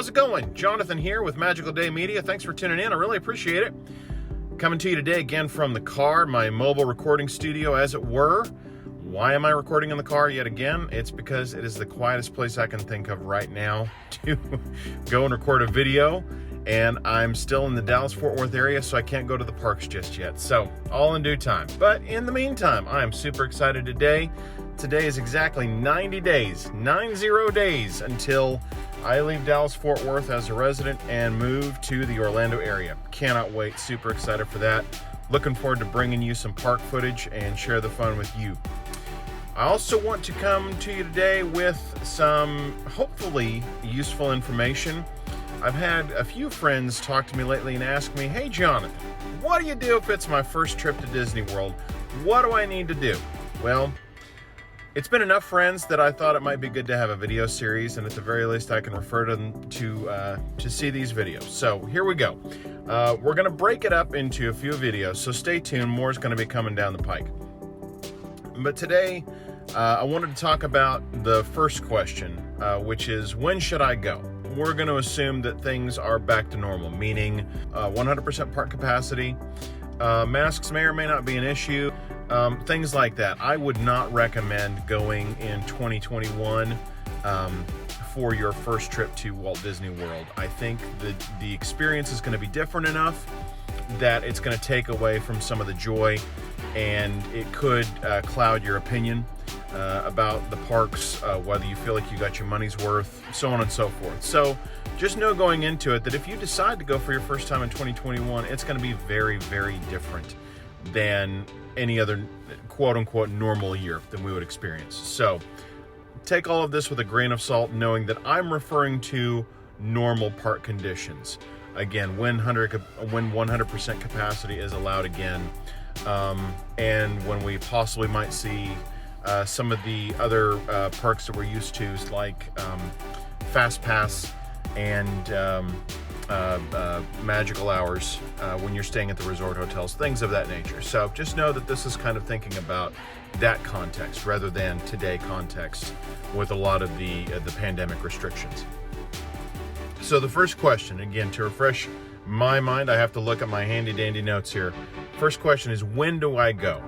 how's it going? Jonathan here with Magical Day Media. Thanks for tuning in. I really appreciate it. Coming to you today again from the car, my mobile recording studio, as it were. Why am I recording in the car yet again? It's because it is the quietest place I can think of right now to go and record a video. And I'm still in the Dallas-Fort Worth area, so I can't go to the parks just yet. So, all in due time. But in the meantime, I am super excited today. Today is exactly 90 days until I leave Dallas-Fort Worth as a resident and move to the Orlando area. Cannot wait, super excited for that. Looking forward to bringing you some park footage and share the fun with you. I also want to come to you today with some hopefully useful information. I've had a few friends talk to me lately and ask me, hey Jonathan, what do you do if it's my first trip to Disney World? What do I need to do? Well, it's been enough friends that I thought it might be good to have a video series, and at the very least I can refer to them to see these videos. So here we go. We're going to break it up into a few videos, so stay tuned. More is going to be coming down the pike. But today I wanted to talk about the first question, which is when should I go? We're going to assume that things are back to normal, meaning 100% park capacity. Masks may or may not be an issue. Things like that. I would not recommend going in 2021 for your first trip to Walt Disney World. I think that the experience is going to be different enough that it's going to take away from some of the joy, and it could cloud your opinion about the parks, whether you feel like you got your money's worth, so on and so forth. So just know going into it that if you decide to go for your first time in 2021, it's going to be very, very different than any other quote-unquote normal year that we would experience. So take all of this with a grain of salt, knowing that I'm referring to normal park conditions. Again, when 100% capacity is allowed again, and when we possibly might see some of the other parks that we're used to, like Fast Pass and magical hours when you're staying at the resort hotels, things of that nature. So just know that this is kind of thinking about that context rather than today context with a lot of the pandemic restrictions. So the first question, again, to refresh my mind, I have to look at my handy dandy notes here. First question is, when do I go?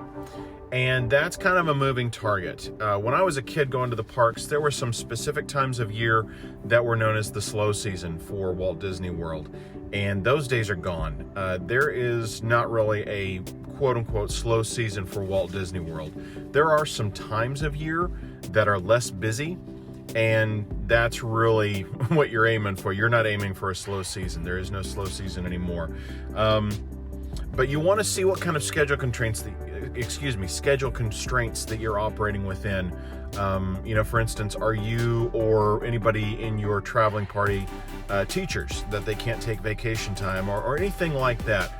And that's kind of a moving target. When I was a kid going to the parks, there were some specific times of year that were known as the slow season for Walt Disney World. And those days are gone. There is not really a quote-unquote slow season for Walt Disney World. There are some times of year that are less busy, and that's really what you're aiming for. You're not aiming for a slow season. There is no slow season anymore. But you want to see what kind of schedule constraints that you're operating within. For instance, are you or anybody in your traveling party teachers that they can't take vacation time or anything like that?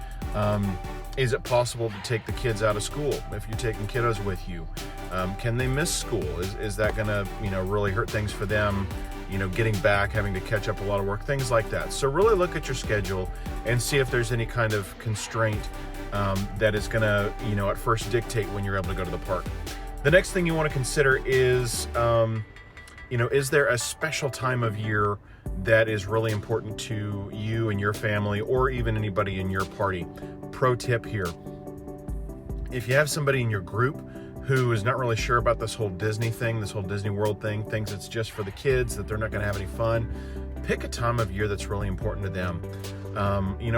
Is it possible to take the kids out of school if you're taking kiddos with you? Can they miss school? Is that going to really hurt things for them? Getting back, having to catch up a lot of work, things like that. So really look at your schedule and see if there's any kind of constraint that is going to, at first dictate when you're able to go to the park. The next thing you want to consider is, is there a special time of year that is really important to you and your family, or even anybody in your party? Pro tip here: if you have somebody in your group who is not really sure about this whole Disney thing, this whole Disney World thing, thinks it's just for the kids, that they're not going to have any fun, pick a time of year that's really important to them.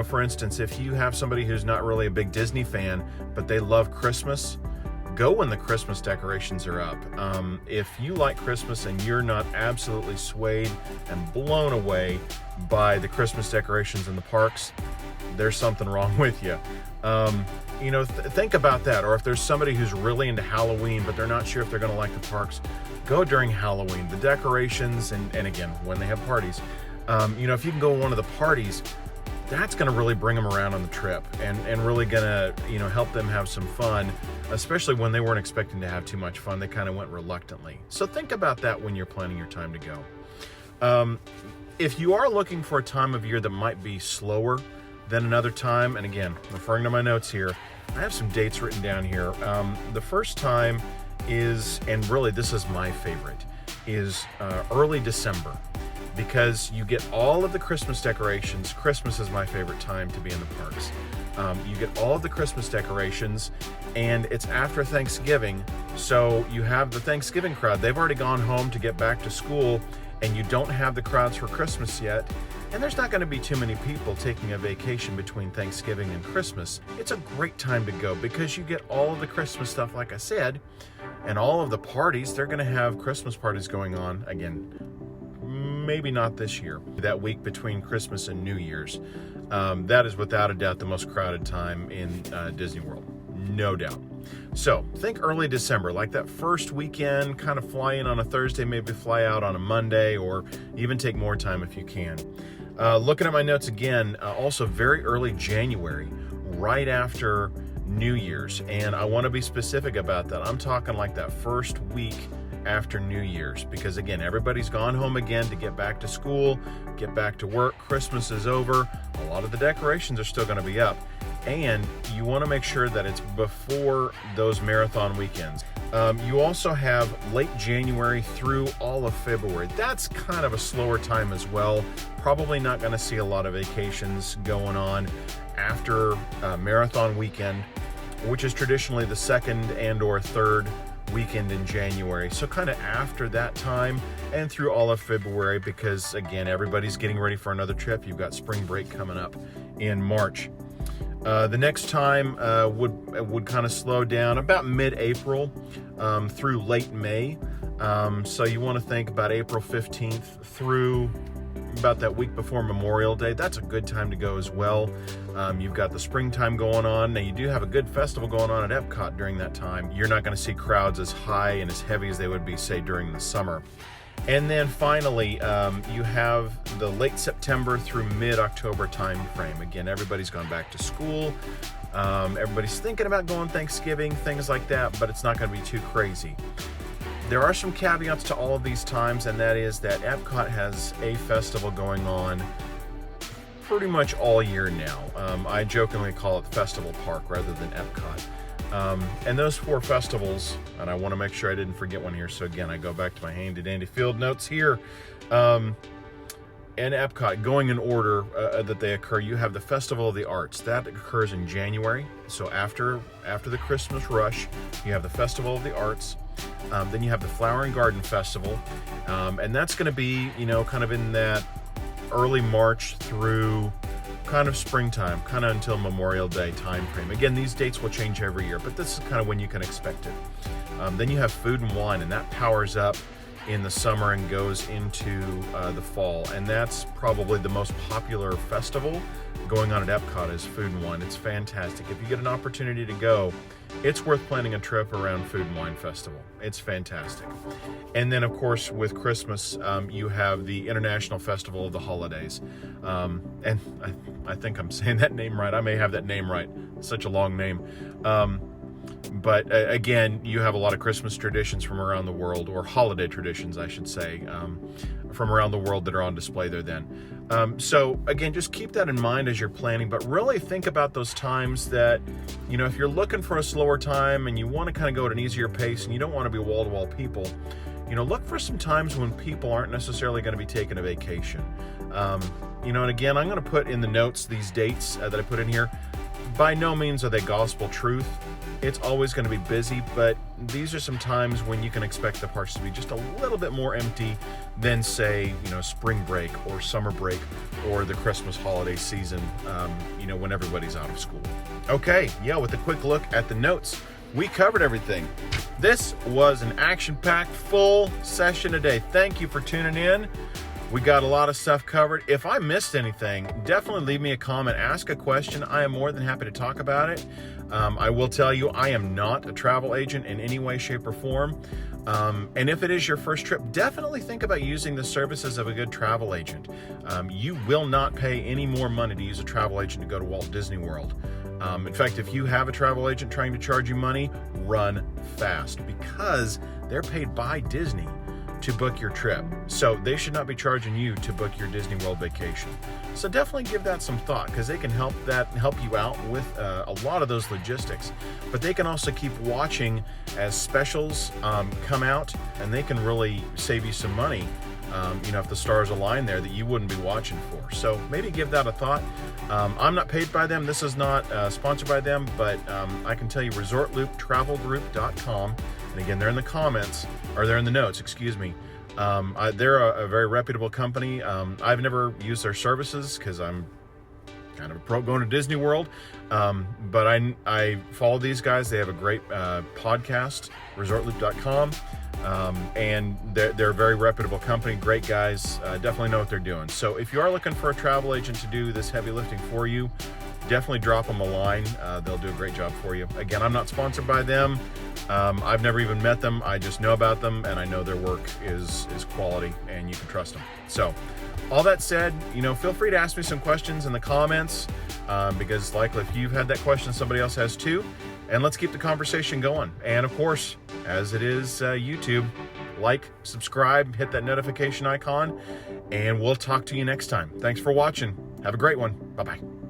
For instance, if you have somebody who's not really a big Disney fan, but they love Christmas, go when the Christmas decorations are up. If you like Christmas and you're not absolutely swayed and blown away by the Christmas decorations in the parks, there's something wrong with you. Think about that. Or if there's somebody who's really into Halloween, but they're not sure if they're going to like the parks, go during Halloween. The decorations, and again, when they have parties, if you can go to one of the parties, that's going to really bring them around on the trip and really going to, help them have some fun, especially when they weren't expecting to have too much fun. They kind of went reluctantly. So think about that when you're planning your time to go. If you are looking for a time of year that might be slower than another time, and again, referring to my notes here, I have some dates written down here. The first time is, and really this is my favorite, is early December. because you get all of the Christmas decorations. Christmas is my favorite time to be in the parks. You get all of the Christmas decorations, and it's after Thanksgiving, so you have the Thanksgiving crowd. They've already gone home to get back to school, and you don't have the crowds for Christmas yet. And there's not going to be too many people taking a vacation between Thanksgiving and Christmas. It's a great time to go because you get all of the Christmas stuff, like I said, and all of the parties. They're going to have Christmas parties going on again. Maybe not this year, that week between Christmas and New Year's. That is without a doubt the most crowded time in Disney World, no doubt. So think early December, like that first weekend, kind of fly in on a Thursday, maybe fly out on a Monday, or even take more time if you can. Looking at my notes again, also very early January, right after New Year's. And I want to be specific about that. I'm talking like that first week after New Year's, because again, everybody's gone home again to get back to school, get back to work. Christmas is over. A lot of the decorations are still going to be up, and you want to make sure that it's before those marathon weekends. You also have late January through all of February. That's kind of a slower time as well. Probably not going to see a lot of vacations going on after marathon weekend, which is traditionally the second and or third weekend in January. So kind of after that time and through all of February, because again, everybody's getting ready for another trip. You've got spring break coming up in March. The next time would kind of slow down about mid-April through late May. So you want to think about April 15th through about that week before Memorial Day. That's a good time to go as well. You've got the springtime going on. Now you do have a good festival going on at Epcot during that time. You're not going to see crowds as high and as heavy as they would be, say, during the summer. And then finally, you have the late September through mid-October time frame. Again, everybody's gone back to school. Everybody's thinking about going Thanksgiving, things like that, but it's not going to be too crazy. There are some caveats to all of these times, and that is that Epcot has a festival going on pretty much all year now. I jokingly call it Festival Park rather than Epcot. And those four festivals, and I want to make sure I didn't forget one here, so again, I go back to my handy-dandy field notes here. And Epcot, going in order that they occur, you have the Festival of the Arts. That occurs in January, so after the Christmas rush, you have the Festival of the Arts. Then you have the Flower and Garden Festival, and that's going to be, kind of in that early March through kind of springtime, kind of until Memorial Day time frame. Again, these dates will change every year, but this is kind of when you can expect it. Then you have Food and Wine, and that powers up in the summer and goes into the fall, and that's probably the most popular festival going on at Epcot is Food and Wine. It's fantastic. If you get an opportunity to go, it's worth planning a trip around Food and Wine Festival. It's fantastic. And then, of course, with Christmas, you have the International Festival of the Holidays. And I think I'm saying that name right. I may have that name right. It's such a long name. But again, you have a lot of Christmas traditions from around the world, or holiday traditions, I should say, from around the world that are on display there then. So again, just keep that in mind as you're planning, but really think about those times that, if you're looking for a slower time and you want to kind of go at an easier pace and you don't want to be wall-to-wall people, look for some times when people aren't necessarily going to be taking a vacation. And again, I'm going to put in the notes these dates that I put in here. By no means are they gospel truth. It's always going to be busy, but these are some times when you can expect the parks to be just a little bit more empty than, say, spring break or summer break or the Christmas holiday season, when everybody's out of school. Okay, with a quick look at the notes, we covered everything. This was an action-packed full session today. Thank you for tuning in. We got a lot of stuff covered. If I missed anything, definitely leave me a comment, ask a question. I am more than happy to talk about it. I will tell you, I am not a travel agent in any way, shape, or form. And if it is your first trip, definitely think about using the services of a good travel agent. You will not pay any more money to use a travel agent to go to Walt Disney World. In fact, if you have a travel agent trying to charge you money, run fast, because they're paid by Disney to book your trip. So they should not be charging you to book your Disney World vacation. So definitely give that some thought, because they can help you out with a lot of those logistics. But they can also keep watching as specials come out, and they can really save you some money if the stars align there, that you wouldn't be watching for. So maybe give that a thought. I'm not paid by them. This is not sponsored by them, but I can tell you resortlooptravelgroup.com. And again, they're in the comments, or they're in the notes, excuse me. They're a very reputable company. I've never used their services because I'm kind of a pro going to Disney World. But I follow these guys. They have a great podcast, resortloop.com. And they're a very reputable company, great guys, definitely know what they're doing. So if you are looking for a travel agent to do this heavy lifting for you, definitely drop them a line. They'll do a great job for you. Again, I'm not sponsored by them. I've never even met them. I just know about them, and I know their work is quality, and you can trust them. So all that said, feel free to ask me some questions in the comments, because likely if you've had that question, somebody else has too. And let's keep the conversation going. And of course, as it is YouTube, like, subscribe, hit that notification icon, and we'll talk to you next time. Thanks for watching. Have a great one. Bye-bye.